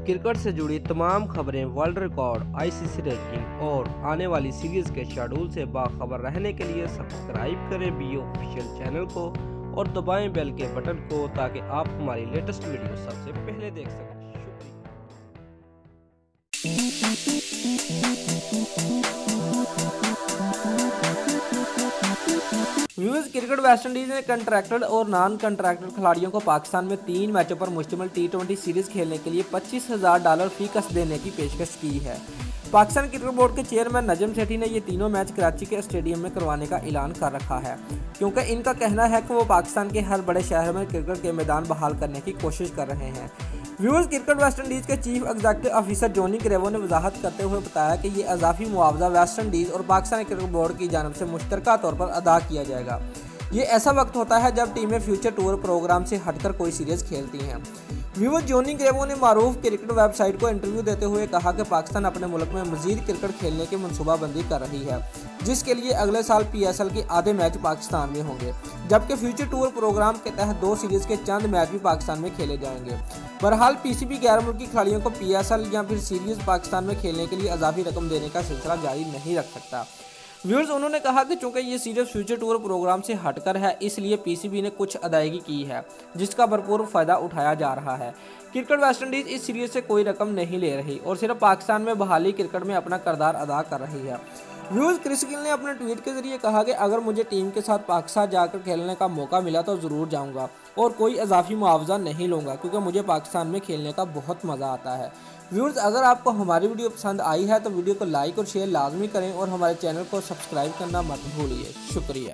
Cricket से जुड़ी तमाम खबरें, वर्ल्ड रिकॉर्ड, आईसीसी रैंकिंग और आने वाली सीरीज के शेड्यूल से बाखबर रहने के लिए सब्सक्राइब करें बी ऑफिशियल चैनल को और दबाएं बेल के बटन को ताकि आप हमारी लेटेस्ट वीडियो सबसे पहले देख सकें। व्यूअर्स, क्रिकेट वेस्टइंडीज ने कंट्रैक्टेड और नॉन कंट्रैक्टेड खिलाड़ियों को पाकिस्तान में 3 मैचों पर मुश्तमिल T20 सीरीज खेलने के लिए $25,000 फीस देने की पेशकश की है। पाकिस्तान क्रिकेट बोर्ड के चेयरमैन नजम सेठी ने ये तीनों मैच कराची के स्टेडियम में करवाने का ऐलान कर रखा है, क्योंकि इनका कहना है कि वो पाकिस्तान के हर बड़े शहर में क्रिकेट के मैदान बहाल करने की कोशिश कर रहे हैं। व्यूअर्स, क्रिकेट वेस्टइंडीज के चीफ एग्जीक्यूटिव ऑफिसर जॉनी क्रेवो ने वजाहत करते हुए बताया कि ये इजाफी मुआवजा वेस्टइंडीज और पाकिस्तान क्रिकेट बोर्ड की जानब से मुश्तरका तौर पर अदा किया जाएगा। ये ऐसा वक्त होता है जब टीमें फ्यूचर टूर प्रोग्राम से हटकर कोई सीरीज खेलती हैं। व्यूअर्स, जॉनी क्रेवो ने मारूफ क्रिकेट वेबसाइट को इंटरव्यू देते हुए कहा कि पाकिस्तान अपने मुल्क में मजीद क्रिकेट खेलने की मनसूबाबंदी कर रही है, जिसके लिए अगले साल PSL के आधे मैच पाकिस्तान में होंगे, जबकि फ्यूचर टूर प्रोग्राम के तहत 2 सीरीज के चंद मैच भी पाकिस्तान में खेले जाएंगे। बहरहाल PCB गैर मुल्की खिलाड़ियों को PSL या फिर सीरीज पाकिस्तान में खेलने के लिए इजाफी रकम देने का सिलसिला जारी नहीं रख सकता। व्यूअर्स, उन्होंने कहा कि चूंकि ये सीरीज फ्यूचर टूर प्रोग्राम से हटकर है, इसलिए PCB ने कुछ अदायगी की है जिसका भरपूर फायदा उठाया जा रहा है। क्रिकेट वेस्टइंडीज इस सीरीज से कोई रकम नहीं ले रही और सिर्फ पाकिस्तान में बहाली क्रिकेट में अपना किरदार अदा कर रही है। व्यूअर्स, क्रिस गिल ने अपने ट्वीट के जरिए कहा कि अगर मुझे टीम के साथ पाकिस्तान जाकर खेलने का मौका मिला तो ज़रूर जाऊंगा और कोई इजाफी मुआवजा नहीं लूँगा, क्योंकि मुझे पाकिस्तान में खेलने का बहुत मज़ा आता है। व्यूअर्स, अगर आपको हमारी वीडियो पसंद आई है तो वीडियो को लाइक और शेयर लाजमी करें और हमारे चैनल को सब्सक्राइब करना मत भूलिए। शुक्रिया।